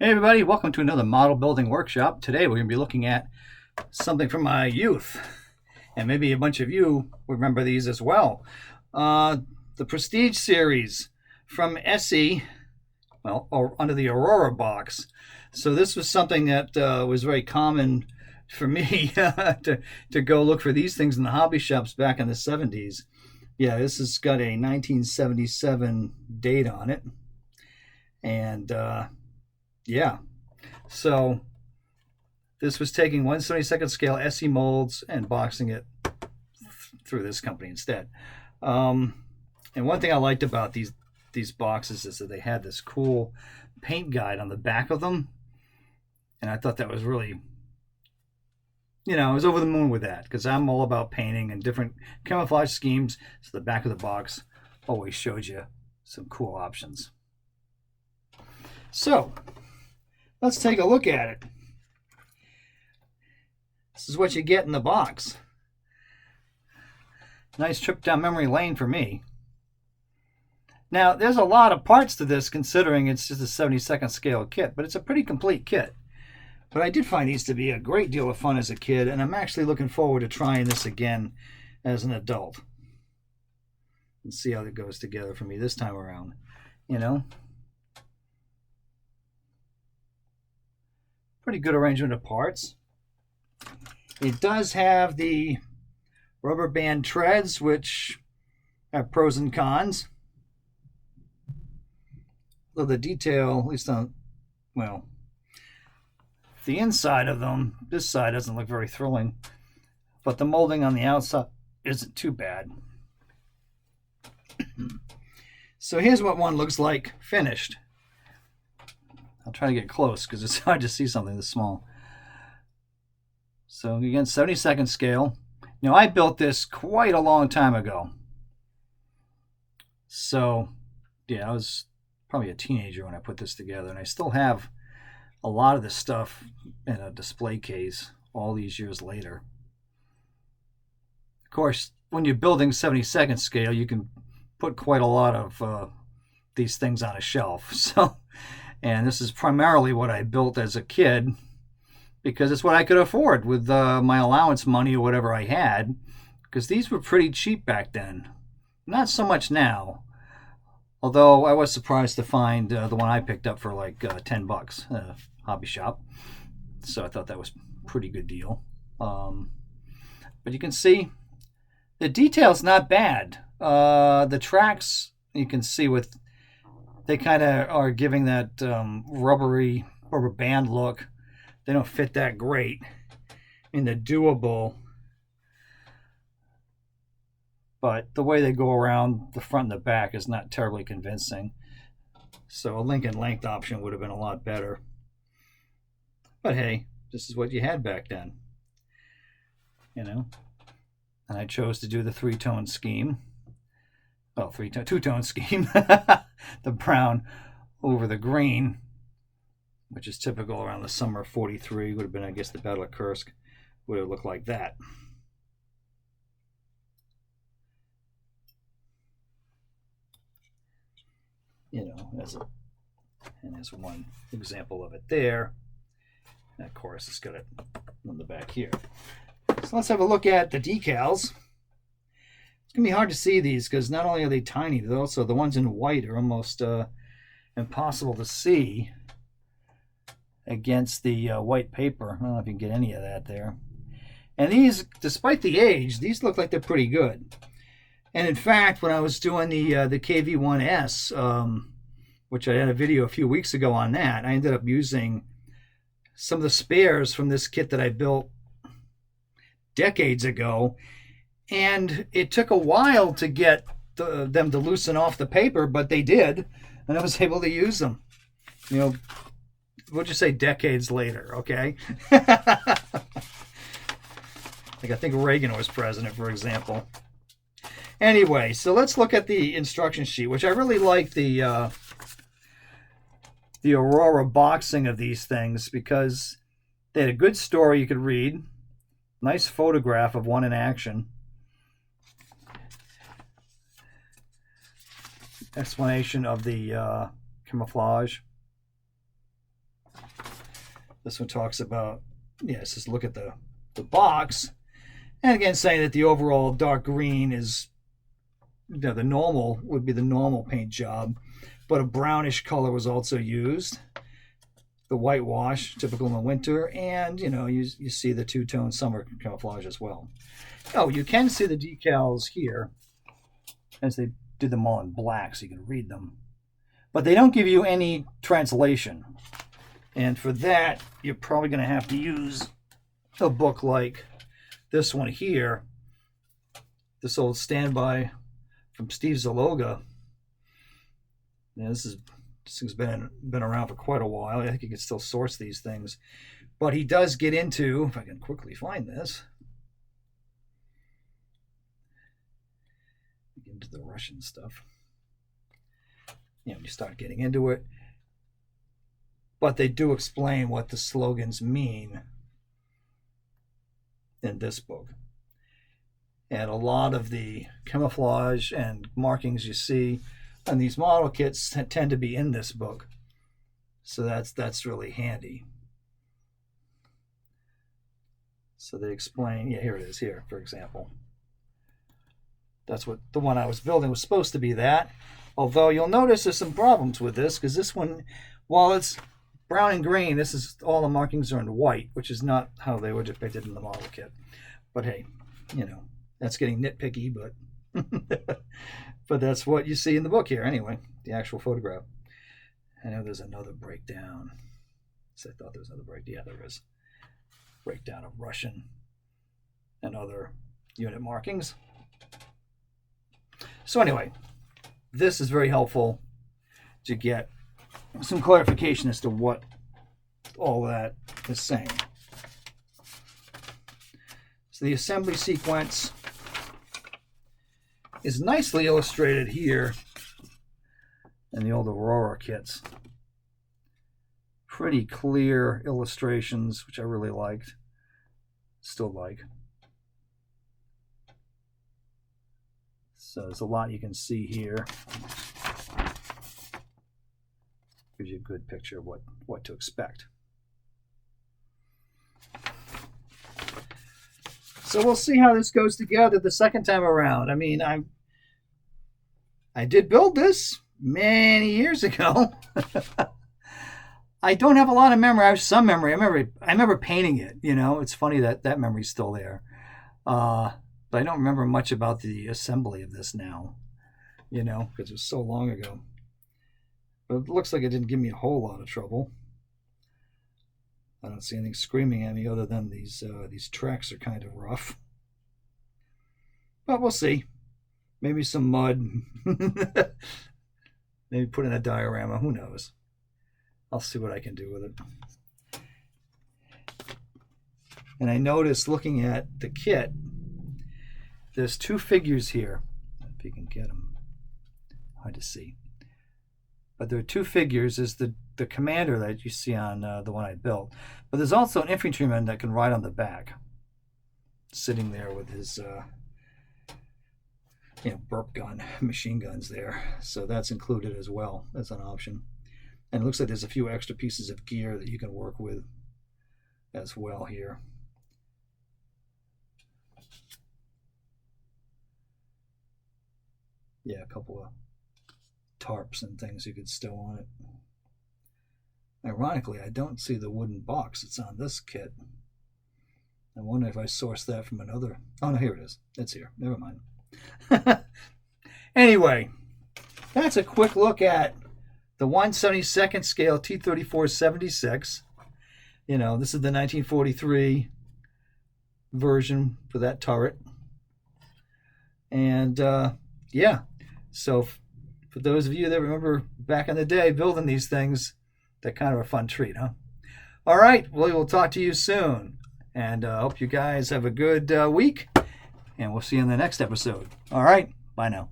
Hey everybody, welcome to another model building workshop. Today we're going to be looking at something from my youth, and maybe a bunch of you remember these as well. The Prestige series from ESCI, well, or under the Aurora box. So this was something that was very common for me to go look for these things in the hobby shops back in the 70s. Yeah, this has got a 1977 date on it, and yeah. So this was taking 1/72 scale ESCI molds and boxing it through this company instead. And one thing I liked about these boxes is that they had this cool paint guide on the back of them. And I thought that was really, I was over the moon with that because I'm all about painting and different camouflage schemes. So the back of the box always showed you some cool options. So let's take a look at it. This is what you get in the box. Nice trip down memory lane for me. Now, there's a lot of parts to this considering it's just a 72nd scale kit, but it's a pretty complete kit. But I did find these to be a great deal of fun as a kid, and I'm actually looking forward to trying this again as an adult. Let's see how it goes together for me this time around, Pretty good arrangement of parts. It does have the rubber band treads, which have pros and cons. Though the detail, at least on, well, the inside of them, this side doesn't look very thrilling, but the molding on the outside isn't too bad. So here's what one looks like finished. I'll try to get close because it's hard to see something this small. So again, 72nd scale. Now I built this quite a long time ago. So yeah, I was probably a teenager when I put this together, and I still have a lot of this stuff in a display case all these years later. Of course, when you're building 72nd scale, you can put quite a lot of these things on a shelf. And this is primarily what I built as a kid because it's what I could afford with my allowance money or whatever I had, because these were pretty cheap back then. Not so much now, although I was surprised to find the one I picked up for like $10 at a hobby shop. So I thought that was a pretty good deal. But you can see the detail's not bad. The tracks, you can see they kind of are giving that rubber band look. They don't fit that great. In the doable, but the way they go around the front and the back is not terribly convincing. So a link and length option would have been a lot better. But hey, this is what you had back then. And I chose to do the three-tone scheme. Well, two-tone scheme. The brown over the green, which is typical around the summer of 43. Would have been, I guess, the Battle of Kursk. Would have looked like that. There's one example of it there. And of course, it's got it on the back here. So let's have a look at the decals. It's going to be hard to see these because not only are they tiny, but also the ones in white are almost impossible to see against the white paper. I don't know if you can get any of that there. And these, despite the age, these look like they're pretty good. And in fact, when I was doing the KV-1S, which I had a video a few weeks ago on that, I ended up using some of the spares from this kit that I built decades ago. And it took a while to get them to loosen off the paper, but they did. And I was able to use them. We'll just say decades later, okay? Like I think Reagan was president, for example. Anyway, so let's look at the instruction sheet, which I really like the Aurora boxing of these things because they had a good story you could read, nice photograph of one in action, explanation of the camouflage, This one talks about, yes, just look at the box. And again, saying that the overall dark green is, the normal would be the normal paint job, but a brownish color was also used. The whitewash, typical in the winter, and you see the two-tone summer camouflage as well. Oh, you can see the decals here, as they did them all in black, so you can read them. But they don't give you any translation. And for that, you're probably going to have to use a book like this one here, this old standby from Steve Zaloga. This thing's been around for quite a while. I think you can still source these things. But he does get into, if I can quickly find this, get into the Russian stuff. You start getting into it. But they do explain what the slogans mean in this book. And a lot of the camouflage and markings you see on these model kits tend to be in this book. So that's really handy. So they explain, here it is here, for example. That's what the one I was building was supposed to be that. Although you'll notice there's some problems with this, because this one, while it's brown and green, all the markings are in white, which is not how they were depicted in the model kit. But hey, that's getting nitpicky, but but that's what you see in the book here anyway, the actual photograph. I know there's another breakdown. So I thought there was another breakdown. Yeah, there is. Breakdown of Russian and other unit markings. So anyway, this is very helpful to get some clarification as to what all that is saying. So the assembly sequence is nicely illustrated here in the old Aurora kits. Pretty clear illustrations, which I really liked, still like. So there's a lot you can see here. Gives you a good picture of what to expect. So we'll see how this goes together the second time around. I mean, I did build this many years ago. I don't have a lot of memory. I have some memory. I remember painting it. It's funny that memory's still there. But I don't remember much about the assembly of this now. Because it was so long ago. But it looks like it didn't give me a whole lot of trouble. I don't see anything screaming at me other than these tracks are kind of rough. But we'll see. Maybe some mud. Maybe put in a diorama. Who knows? I'll see what I can do with it. And I noticed looking at the kit, there's two figures here. If you can get them. Hard to see. But there are two figures. There's the commander that you see on the one I built. But there's also an infantryman that can ride on the back. Sitting there with his burp gun, machine guns there. So that's included as well as an option. And it looks like there's a few extra pieces of gear that you can work with as well here. Yeah, a couple of tarps and things you could stow on it. Ironically, I don't see the wooden box that's on this kit. I wonder if I sourced that from another. Oh, no, here it is. It's here. Never mind. Anyway, that's a quick look at the 1/72nd scale T-34 76. This is the 1943 version for that turret. And yeah, so for those of you that remember back in the day building these things, they're kind of a fun treat, huh? All right, well, we'll talk to you soon. And I hope you guys have a good week. And we'll see you in the next episode. All right, bye now.